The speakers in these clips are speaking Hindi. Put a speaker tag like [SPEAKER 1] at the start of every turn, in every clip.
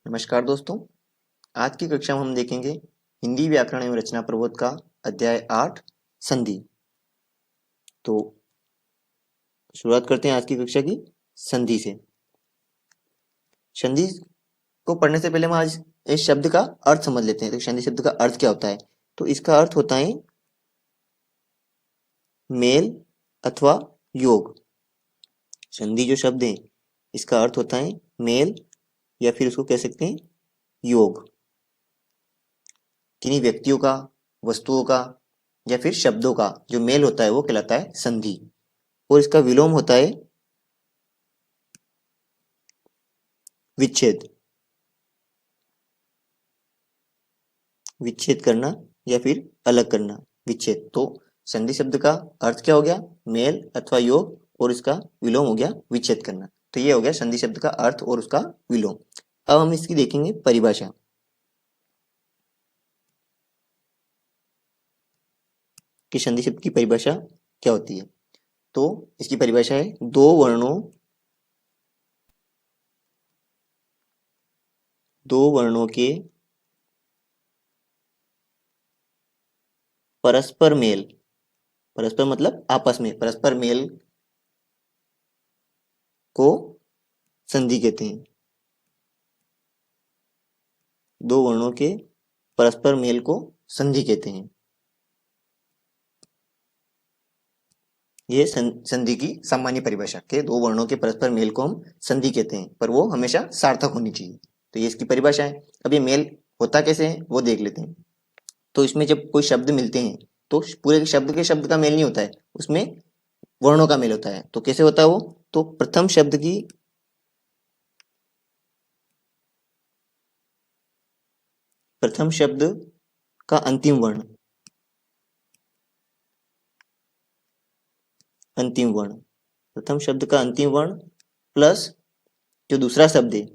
[SPEAKER 1] नमस्कार दोस्तों। आज की कक्षा में हम देखेंगे हिंदी व्याकरण एवं रचना प्रबोध का अध्याय 8 संधि। तो शुरुआत करते हैं आज की कक्षा की संधि से। संधि को पढ़ने से पहले हम आज इस शब्द का अर्थ समझ लेते हैं। तो संधि शब्द का अर्थ क्या होता है? तो इसका अर्थ होता है मेल अथवा योग। संधि जो शब्द है इसका अर्थ होता है मेल या फिर उसको कह सकते हैं योग। किन्हीं व्यक्तियों का, वस्तुओं का या फिर शब्दों का जो मेल होता है वो कहलाता है संधि। और इसका विलोम होता है विच्छेद। विच्छेद करना या फिर अलग करना, विच्छेद। तो संधि शब्द का अर्थ क्या हो गया? मेल अथवा योग, और इसका विलोम हो गया विच्छेद करना। तो ये हो गया संधि शब्द का अर्थ और उसका विलोम। अब हम इसकी देखेंगे परिभाषा कि संधि शब्द की परिभाषा क्या होती है। तो इसकी परिभाषा है दो वर्णों के परस्पर मेल। परस्पर मतलब आपस में, परस्पर मेल को संधि कहते हैं। दो वर्णों के परस्पर मेल को संधि कहते हैं। ये संधि की सामान्य परिभाषा के दो वर्णों के परस्पर मेल को हम संधि कहते हैं, पर वो हमेशा सार्थक होनी चाहिए। तो ये इसकी परिभाषा है। अब ये मेल होता कैसे है वो देख लेते हैं। तो इसमें जब कोई शब्द मिलते हैं तो पूरे के शब्द का मेल नहीं होता है, उसमें वर्णों का मेल होता है। तो कैसे होता है वो? तो प्रथम शब्द का अंतिम वर्ण, प्रथम शब्द का अंतिम वर्ण प्लस जो दूसरा शब्द है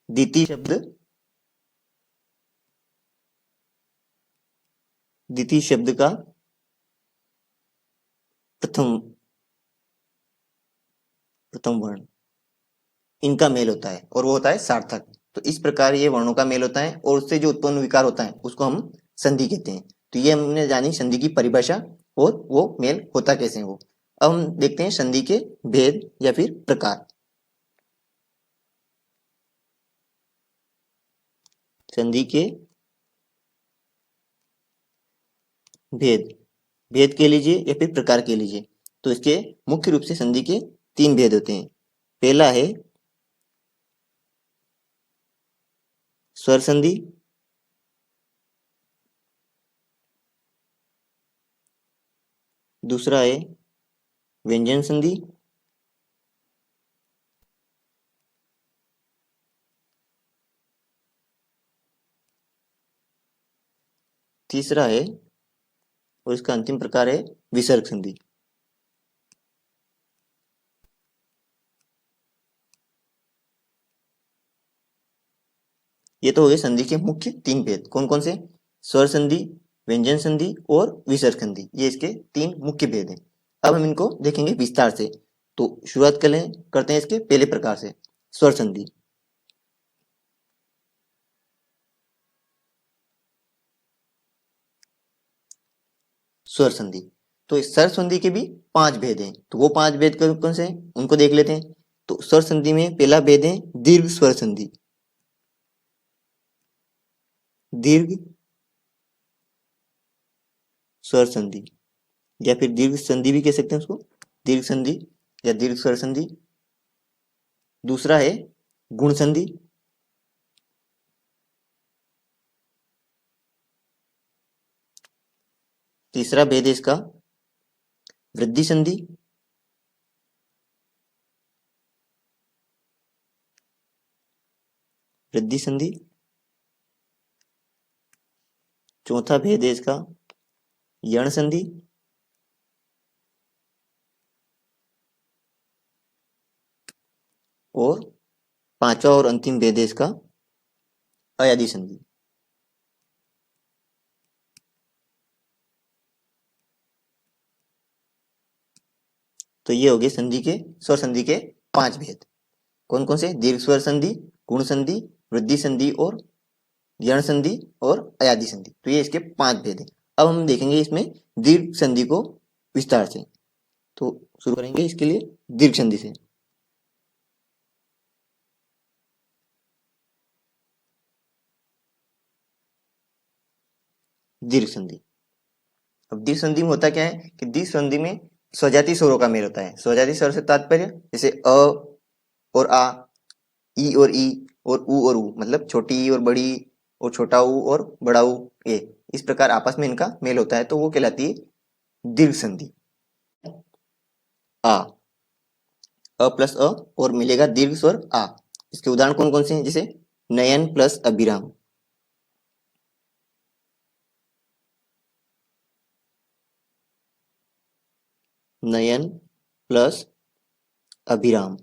[SPEAKER 1] द्वितीय शब्द का प्रथम वर्ण, इनका मेल होता है और वो होता है सार्थक। तो इस प्रकार ये वर्णों का मेल होता है और उससे जो उत्पन्न विकार होता है उसको हम संधि कहते हैं। तो ये हमने जानी संधि की परिभाषा और वो मेल होता कैसे है वो। अब हम देखते हैं संधि के भेद या फिर प्रकार। संधि के भेद के लीजिए या फिर प्रकार के लीजिए। तो इसके मुख्य रूप से संधि के 3 भेद होते हैं। पहला है स्वर संधि, दूसरा है व्यंजन संधि, तीसरा है और इसका अंतिम प्रकार है विसर्ग संधि। ये तो हो गए संधि के मुख्य 3 भेद। कौन कौन से? स्वर संधि, व्यंजन संधि और विसर्ग संधि। ये इसके 3 मुख्य भेद हैं। अब हम इनको देखेंगे विस्तार से। तो शुरुआत करते हैं इसके पहले प्रकार से, स्वर संधि। स्वर संधि। तो इस स्वर संधि के भी 5 भेद हैं। तो वो 5 भेद कौन कौन से हैं उनको देख लेते हैं। तो स्वर संधि में पहला भेद है दीर्घ स्वर संधि। दीर्घ स्वर संधि या फिर दीर्घ संधि भी कह सकते हैं उसको, दीर्घ संधि या दीर्घ स्वर संधि। दूसरा है गुण संधि। तीसरा भेद है इसका वृद्धि संधि। वृद्धि संधि। चौथा भेद है इसका यण संधि। और पांचवा और अंतिम भेद है इसका अयादि संधि। तो ये हो गए संधि के, स्वर संधि के 5 भेद। कौन कौन से? दीर्घ स्वर संधि, गुण संधि, वृद्धि संधि और यण संधि और अयादि संधि। तो ये इसके 5 भेद हैं। अब हम देखेंगे इसमें दीर्घ संधि को विस्तार से। तो शुरू करेंगे इसके लिए दीर्घ संधि से। दीर्घ संधि। अब दीर्घ संधि में होता क्या है कि दीर्घ संधि में स्वजाति स्वरों का मेल होता है। स्वजाति स्वर से तात्पर्य जैसे अ और आ, ई और ई और ऊ, मतलब छोटी ई और बड़ी और छोटा ऊ और बड़ा ऊ, ये इस प्रकार आपस में इनका मेल होता है, तो वो कहलाती है दीर्घ संधि। आ, अ प्लस अ और मिलेगा दीर्घ स्वर आ। इसके उदाहरण कौन कौन से हैं? जैसे नयन प्लस अभिराम, नयन प्लस अभिराम।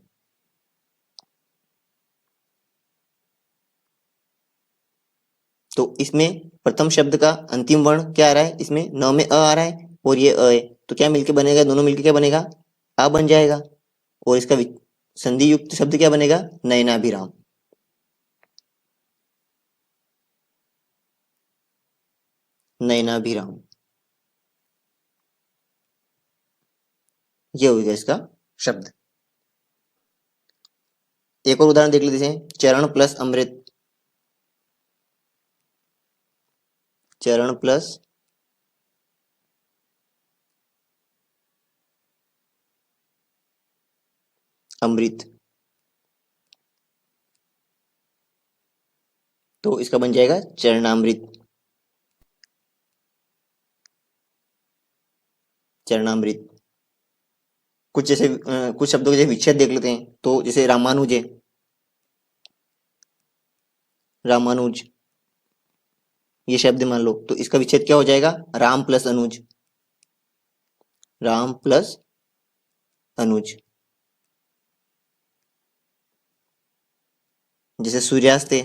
[SPEAKER 1] तो इसमें प्रथम शब्द का अंतिम वर्ण क्या आ रहा है? इसमें न में अ आ रहा है और ये अ है, तो क्या मिलके बनेगा? दोनों मिलके क्या बनेगा? आ बन जाएगा। और इसका संधि युक्त शब्द क्या बनेगा? नयनाभिराम। नयनाभिराम, ये हो गया इसका शब्द। एक और उदाहरण देख लेते हैं, चरण प्लस अमृत, चरण प्लस अमृत, तो इसका बन जाएगा चरणामृत, चरणामृत। कुछ जैसे कुछ शब्दों के जैसे विच्छेद देख लेते हैं, तो जैसे रामानुज है, रामानुज ये शब्द मान लो, तो इसका विच्छेद क्या हो जाएगा? राम प्लस अनुज, राम प्लस अनुज। जैसे सूर्यास्त है,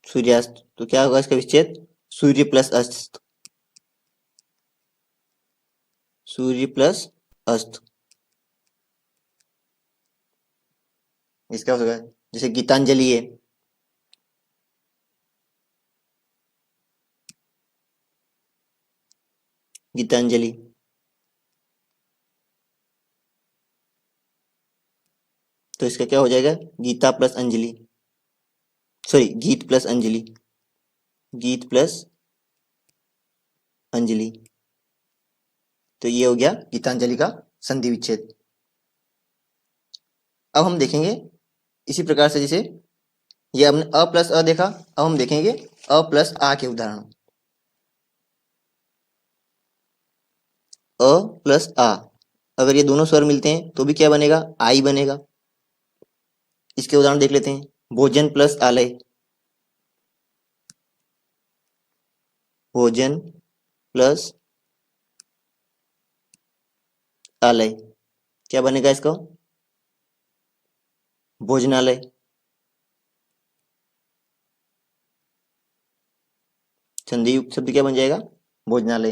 [SPEAKER 1] सूर्यास्त, तो क्या होगा इसका विच्छेद? सूर्य प्लस अस्त, सूर्य प्लस अस्त। इसका होगा जैसे गीतांजलि है, गीतांजलि, तो इसका क्या हो जाएगा? गीता प्लस अंजलि, सॉरी गीत प्लस अंजलि, गीत प्लस अंजलि। तो ये हो गया गीतांजलि का संधि विच्छेद। अब हम देखेंगे इसी प्रकार से, जैसे ये हमने अ प्लस अ देखा, अब हम देखेंगे अ प्लस आ के उदाहरण। अ प्लस आ, अगर ये दोनों स्वर मिलते हैं तो भी क्या बनेगा? आई बनेगा। इसके उदाहरण देख लेते हैं, भोजन प्लस आलय, भोजन प्लस आलय, क्या बनेगा इसका? भोजनालय। संधि युक्त शब्द क्या बन जाएगा? भोजनालय।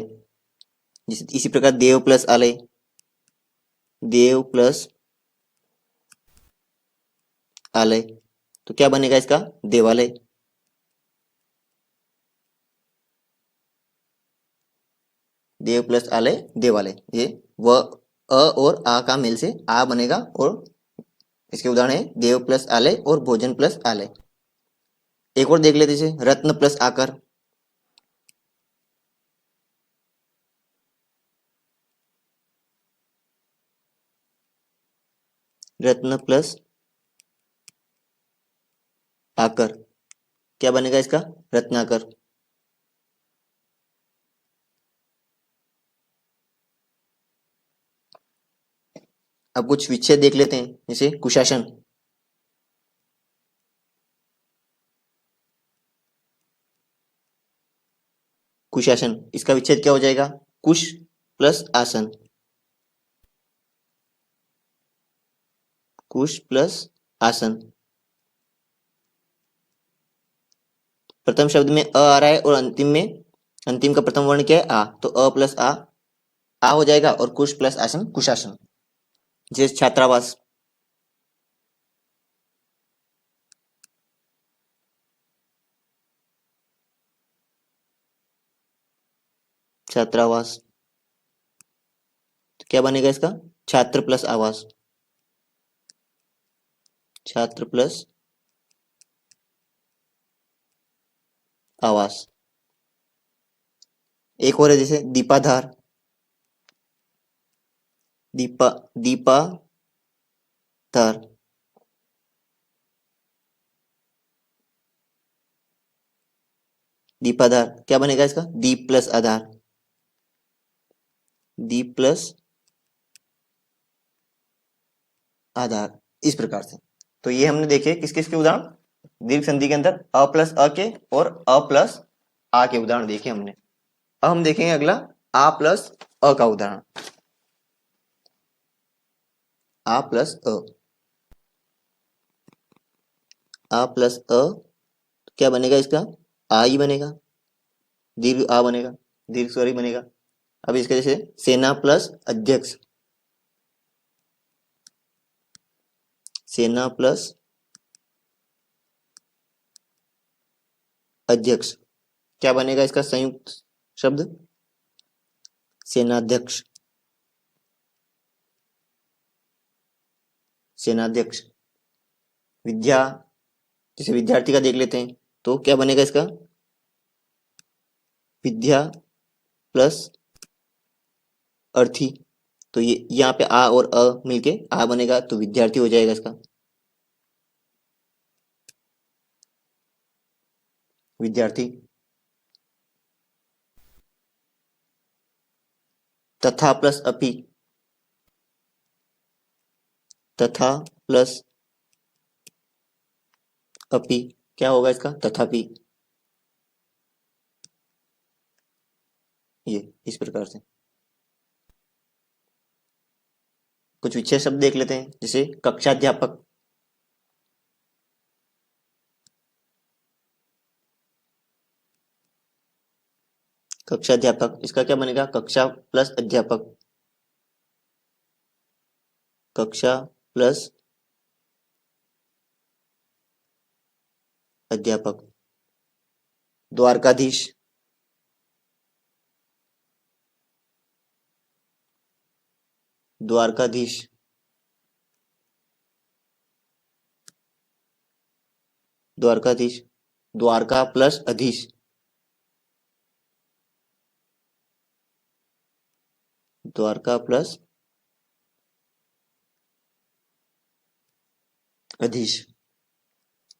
[SPEAKER 1] इसी प्रकार देव प्लस आलय, देव प्लस आलय, तो क्या बनेगा इसका? देवालय। देव प्लस आलय, देवालय। ये व अ और आ का मेल से आ बनेगा, और इसके उदाहरण है देव प्लस आलय और भोजन प्लस आलय। एक और देख लेते हैं, रत्न प्लस आकर, रत्न प्लस आकर, क्या बनेगा इसका? रत्नाकर। अब कुछ विच्छेद देख लेते हैं, जैसे कुशासन, कुशासन, इसका विच्छेद क्या हो जाएगा? कुश प्लस आसन, कुश प्लस आसन। प्रथम शब्द में अ आ रहा है और अंतिम का प्रथम वर्ण क्या है? आ, तो अ प्लस आ, आ हो जाएगा और कुश प्लस आसन कुशासन। जैसे छात्रावास, छात्रावास, तो क्या बनेगा इसका? छात्र प्लस आवास, छात्र प्लस आवास। एक और है जैसे दीपाधार, दीपाधार, दीपाधार क्या बनेगा इसका? दीप प्लस आधार, दीप प्लस आधार, इस प्रकार से। तो ये हमने देखे किस किस के उदाहरण? दीर्घ संधि के अंदर अ प्लस अ के और अ प्लस आ के उदाहरण देखे हमने। अब हम देखेंगे अगला आ प्लस अ का उदाहरण। आ प्लस अ, आ प्लस अ क्या बनेगा इसका? आ ही बनेगा, दीर्घ आ बनेगा, दीर्घ स्वर ही बनेगा। अब इसके जैसे सेना प्लस अध्यक्ष, सेना प्लस अध्यक्ष क्या बनेगा इसका संयुक्त शब्द? सेनाध्यक्ष, सेनाध्यक्ष। विद्या, जैसे विद्यार्थी का देख लेते हैं, तो क्या बनेगा इसका? विद्या प्लस अर्थी। तो ये यहाँ पे आ और अ मिलके आ बनेगा, तो विद्यार्थी हो जाएगा इसका, विद्यार्थी। तथा प्लस अपि, तथा प्लस अपि क्या होगा इसका? तथापि। ये इस प्रकार से कुछ विशेष शब्द देख लेते हैं, जैसे कक्षाध्यापक, कक्षाध्यापक इसका क्या बनेगा? कक्षा प्लस अध्यापक, कक्षा प्लस अध्यापक। Dwarkadhish, Dwarkadhish, Dwarkadhish, Dwarka plus अधीश, Dwarka plus अधीश।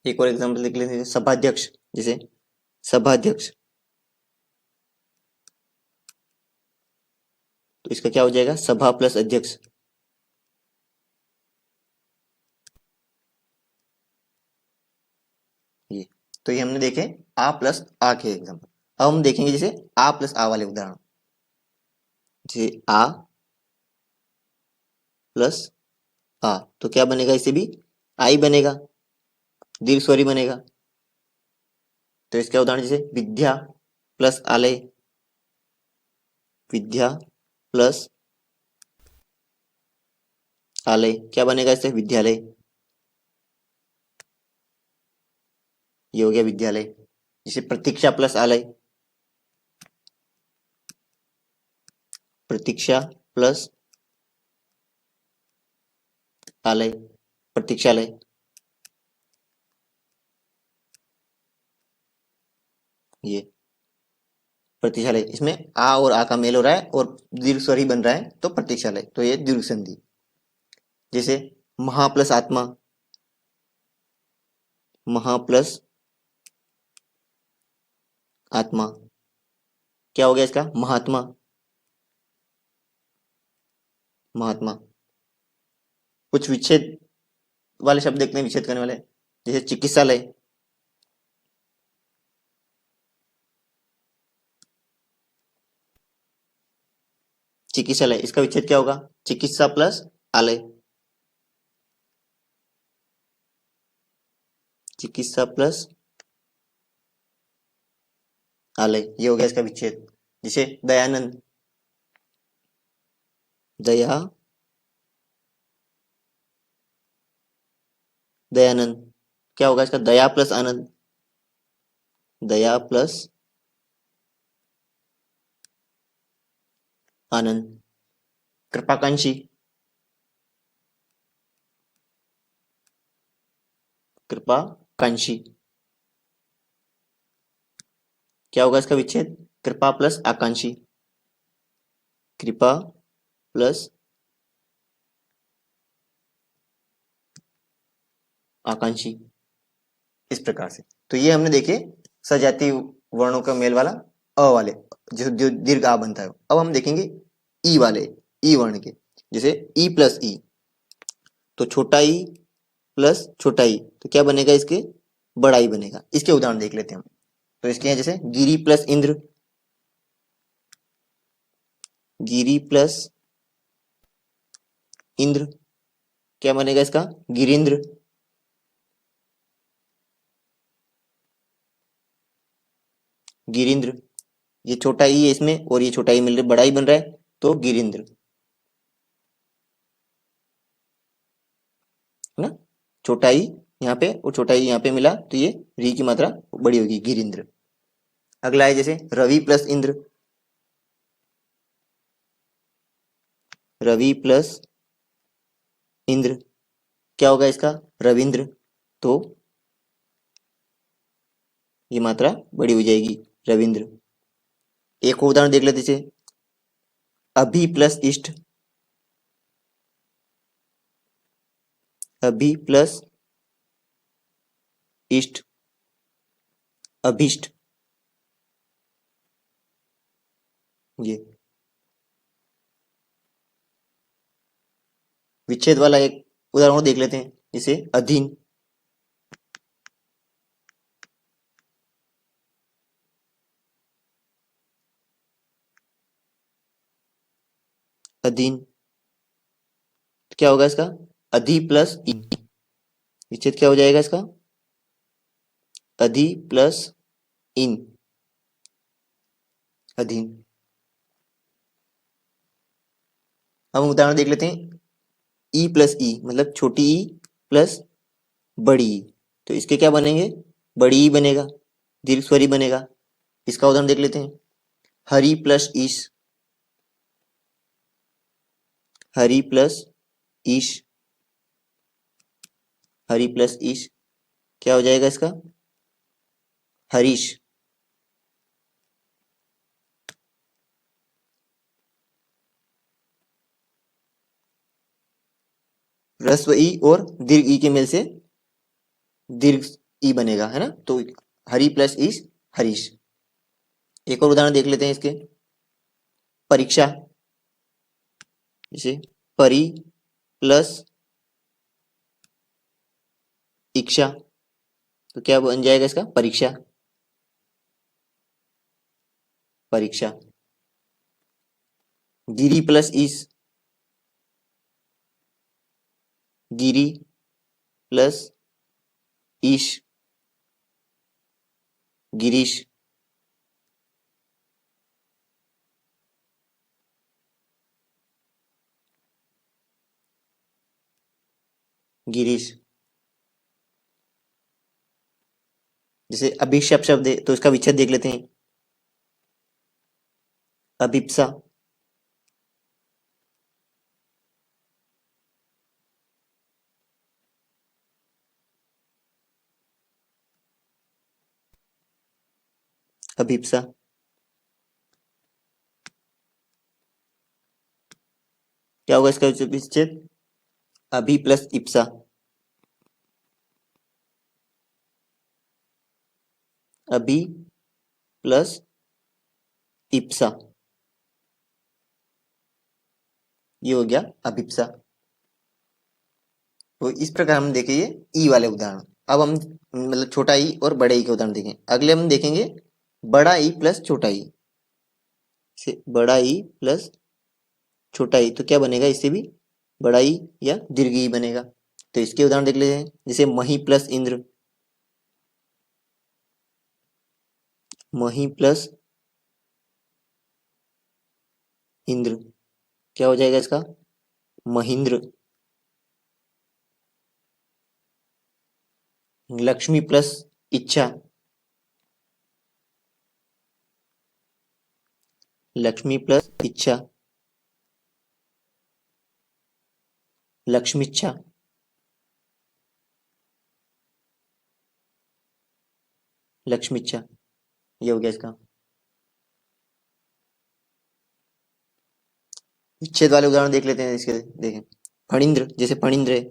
[SPEAKER 1] एक और एग्जांपल देख लेते हैं, सभाध्यक्ष, जैसे सभाध्यक्ष, तो इसका क्या हो जाएगा? सभा प्लस अध्यक्ष। ये तो ये हमने देखे आ प्लस आ के एग्जांपल। अब हम देखेंगे जैसे आ प्लस आ वाले उदाहरण, जैसे आ प्लस आ, तो क्या बनेगा? इसे भी आई बनेगा, दीर्घ स्वरी बनेगा। तो इसका उदाहरण जैसे विद्या प्लस आलय, विद्या प्लस आलय क्या बनेगा इससे? विद्यालय। ये हो गया विद्यालय। जैसे प्रतीक्षा प्लस आलय, प्रतीक्षा प्लस आलय, प्रतीक्षालय। ये प्रतीक्षालय, इसमें आ और आ का मेल हो रहा है और दीर्घ स्वर ही बन रहा है, तो प्रतीक्षालय, तो ये दीर्घ संधि। जैसे महा प्लस आत्मा, महा प्लस आत्मा क्या हो गया इसका? महात्मा, महात्मा। कुछ विच्छेद वाले शब्द देखते हैं, विच्छेद करने वाले, जैसे चिकित्सालय, चिकित्सालय इसका विच्छेद क्या होगा? चिकित्सा प्लस आलय, चिकित्सा प्लस आलय, ये हो गया इसका विच्छेद। जैसे दयानंद, दया, दयानंद। क्या होगा इसका? दया प्लस आनंद, दया प्लस आनंद। कृपाकांक्षी, कृपाकांक्षी। क्या होगा इसका विच्छेद? कृपा प्लस आकांक्षी, कृपा प्लस आकांक्षी। इस प्रकार से। तो ये हमने देखे सजातीय वर्णों का मेल वाला अ वाले, जो जो दीर्घ आ बनता है। अब हम देखेंगे ई वाले, ई वर्ण के। जैसे ई प्लस ई, तो छोटा ई प्लस छोटा ई, तो क्या बनेगा इसके? बड़ा ई बनेगा। इसके उदाहरण देख लेते हैं हम। तो इसके हैं जैसे गिरी प्लस इंद्र, गिरी प्लस इंद्र, क्या बनेगा इसका? गिरिंद्र। गिरिंद्र, ये छोटा ई है इसमें और ये छोटा ई मिल रहा है, बड़ा ई बन रहा है, तो गिरिंद्र, है ना? छोटा ई यहाँ पे और छोटा ई यहाँ पे मिला, तो ये री की मात्रा बड़ी होगी, गिरिंद्र। अगला है जैसे रवि प्लस इंद्र, रवि प्लस इंद्र, क्या होगा इसका? रविंद्र। तो ये मात्रा बड़ी हो जाएगी, रविंद्र। एक और उदाहरण देख लेते हैं, अभि प्लस इष्ट, अभि प्लस इष्ट, अभिष्ट। ये विच्छेद वाला एक उदाहरण और देख लेते हैं, जैसे अधीन, अधीन। क्या होगा इसका? अधि प्लस ई, विच्छेद क्या हो जाएगा इसका? अधि प्लस इन, अधीन। अब हम उदाहरण देख लेते हैं, ई प्लस ई मतलब छोटी ई प्लस बड़ी ई, तो इसके क्या बनेंगे? बड़ी ई बनेगा, दीर्घ स्वरी बनेगा। इसका उदाहरण देख लेते हैं, हरि प्लस ईश, हरि प्लस ईश, हरि प्लस ईश, क्या हो जाएगा इसका? हरीश। ह्रस्व ई और दीर्घ ई के मेल से दीर्घ ई बनेगा, है ना? तो हरि प्लस ईश, हरीश। एक और उदाहरण देख लेते हैं इसके, परीक्षा, जैसे परी प्लस इक्षा, तो क्या बन जाएगा इसका? परीक्षा, परीक्षा। गिरी प्लस ईश, गिरी प्लस ईश, गिरीश। गिरीश। जैसे अभिशप्त शब्द है, तो इसका विच्छेद देख लेते हैं, अभिप्सा, अभिप्सा। क्या होगा इसका विच्छेद? अभि प्लस इप्सा, अभि प्लस इप्सा, ये हो गया अभिप्सा। तो इस प्रकार हम देखें ये ई वाले उदाहरण। अब हम मतलब छोटा ई और बड़े ई के उदाहरण देखें। अगले हम देखेंगे बड़ा ई प्लस छोटा ई, से बड़ा ई प्लस छोटा ई, तो क्या बनेगा इससे भी? बड़ा ई या दीर्घ ई बनेगा। तो इसके उदाहरण देख लेते हैं, जैसे मही प्लस इंद्र, मही प्लस इंद्र, क्या हो जाएगा इसका? महेंद्र। लक्ष्मी प्लस इच्छा, लक्ष्मी प्लस इच्छा, लक्ष्मीच्छा। लक्ष्मीच्छा, ये हो गया इसका। विच्छेद वाले उदाहरण देख लेते हैं इसके। देखें, फणींद्र, जैसे फणींद्र है,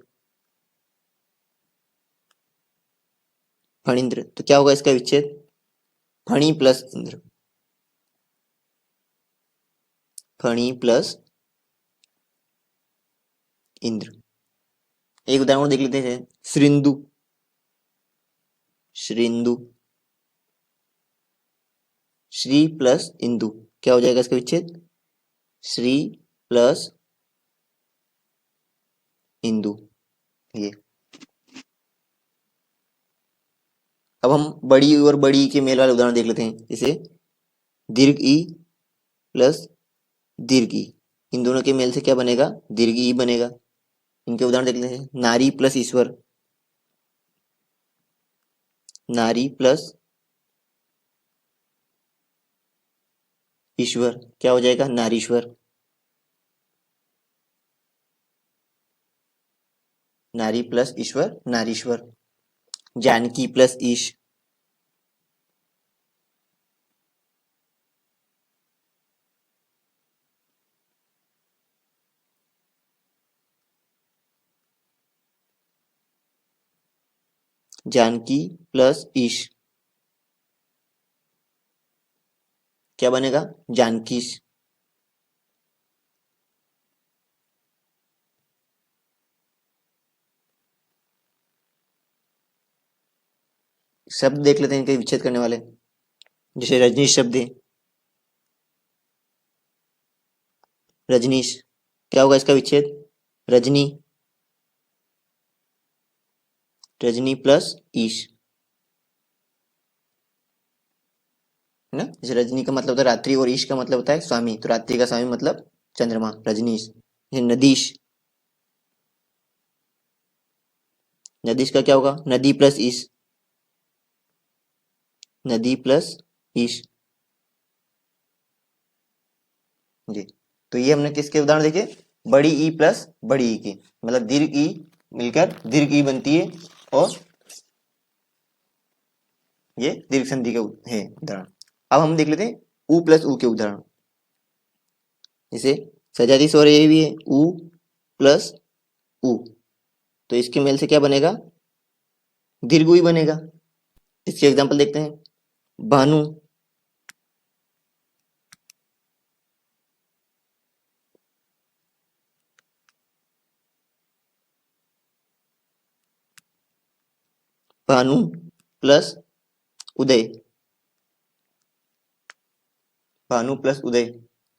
[SPEAKER 1] फणींद्र, तो क्या होगा इसका विच्छेद? फणी प्लस इंद्र, फणी प्लस इंद्र। एक उदाहरण और देख लेते हैं, श्रिंदु, श्रिंदु, श्री प्लस इंदु, क्या हो जाएगा इसका विच्छेद? श्री प्लस इंदु। ये अब हम बड़ी और बड़ी के मेल वाले उदाहरण देख लेते हैं, जैसे दीर्घ ई प्लस दीर्घ ई, इन दोनों के मेल से क्या बनेगा? दीर्घ ई बनेगा। इनके उदाहरण देख लेते हैं, नारी प्लस ईश्वर, नारी प्लस ईश्वर, क्या हो जाएगा? नारीश्वर, नारी प्लस ईश्वर, नारीश्वर। जानकी प्लस ईश, जानकी प्लस ईश, क्या बनेगा? जानकीश। शब्द देख लेते हैं इनके विच्छेद करने वाले, जैसे रजनीश शब्द है, रजनीश, क्या होगा इसका विच्छेद? रजनी, रजनी प्लस ईश, है ना। जैसे रजनी का मतलब होता है रात्रि और ईश का मतलब होता है स्वामी, तो रात्रि का स्वामी मतलब चंद्रमा, रजनीश। जैसे नदीश, नदीश का क्या होगा? नदी प्लस ईश, नदी प्लस ईश। जी, तो ये हमने किसके उदाहरण देखे? बड़ी ई प्लस बड़ी ई के, मतलब दीर्घ ई मिलकर दीर्घ ई बनती है, और ये दीर्घ संधि के है उदाहरण। अब हम देख लेते हैं उ प्लस उ के उदाहरण, जैसे सजाती स्वर ये भी है, उ प्लस उ, तो इसके मेल से क्या बनेगा? दीर्घ उ ही बनेगा। इसके एग्जांपल देखते हैं, भानु, भानु प्लस उदय, भानु प्लस उदय,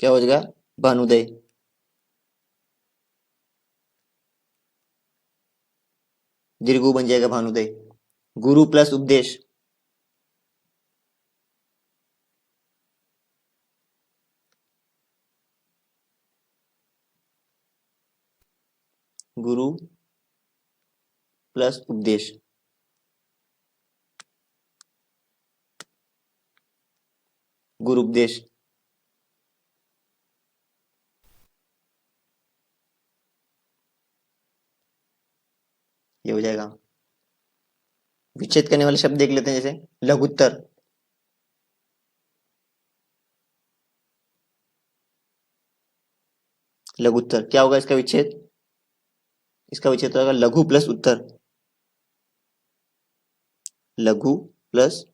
[SPEAKER 1] क्या हो जाएगा? भानुदय। दीर्घ उ बन जाएगा भानुदय। गुरु प्लस उपदेश, गुरु प्लस उपदेश, गुरु उपदेश। ये हो जाएगा। विच्छेद करने वाले शब्द देख लेते हैं, जैसे लघुत्तर, लघुत्तर, क्या होगा इसका विच्छेद? इसका विच्छेद होगा लघु प्लस उत्तर, लघु प्लस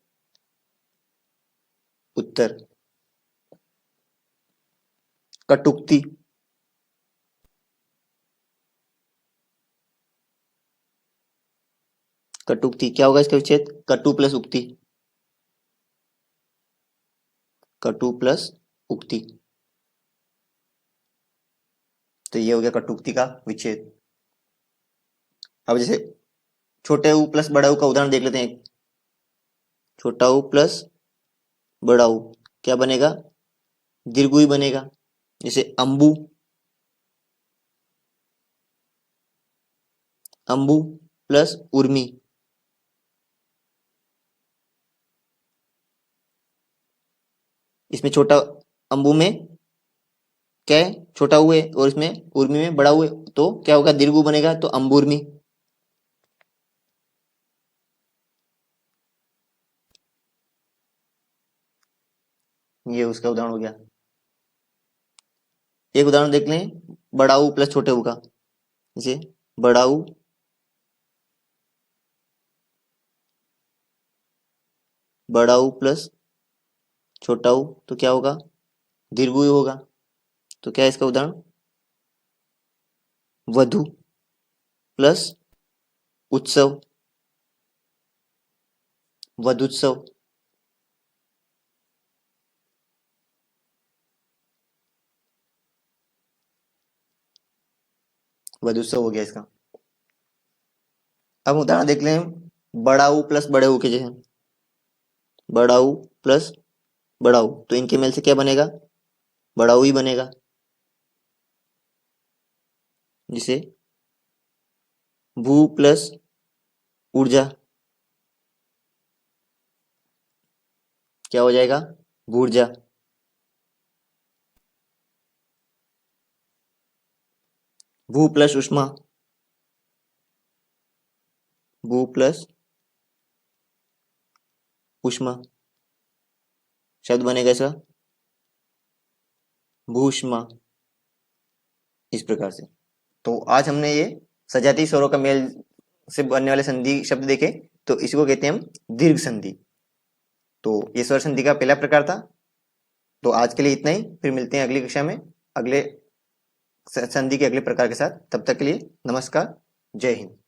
[SPEAKER 1] उत्तर। कटुक्ति, कटुक्ति, क्या होगा इसका विच्छेद? कटु प्लस उक्ति, कटु प्लस उक्ति। तो ये हो गया कटुक्ति का विच्छेद। अब जैसे छोटे ऊ प्लस बड़ा ऊ का उदाहरण देख लेते हैं। छोटा ऊ प्लस बड़ा ऊ क्या बनेगा? दीर्घ ऊ ही बनेगा। जैसे अंबु, अंबु प्लस उर्मी। इसमें छोटा अंबु में क्या है, छोटा हुए, और इसमें उर्मी में बड़ा हुए, तो क्या होगा, दीर्घ बनेगा, तो अंबुर्मी। ये उसका उदाहरण हो गया। एक उदाहरण देख लें, बड़ा ऊ प्लस छोटे ऊ का। जैसे बड़ा ऊ प्लस छोटा ऊ, तो क्या होगा, दीर्घ ऊ होगा। तो क्या है इसका उदाहरण, वधु प्लस उत्सव, वधुत्सव। वधुत्सव हो गया इसका। अब उदाहरण देख लें, बड़ा ऊ प्लस बड़े ऊ के जैसे। बड़ा ऊ प्लस बड़ा ऊ, तो इनके मेल से क्या बनेगा, बड़ा ऊ ही बनेगा। जिसे भू प्लस ऊर्जा, क्या हो जाएगा, भूर्जा। भू प्लस उष्मा, भू प्लस उष्मा, शब्द बनेगा इसका भूष्मा। इस प्रकार से। तो आज हमने ये सजातीय स्वरों का मेल से बनने वाले संधि शब्द देखे। तो इसको कहते हैं हम दीर्घ संधि। तो ये स्वर संधि का पहला प्रकार था। तो आज के लिए इतना ही, फिर मिलते हैं अगली कक्षा में अगले संधि के अगले प्रकार के साथ। तब तक के लिए नमस्कार, जय हिंद।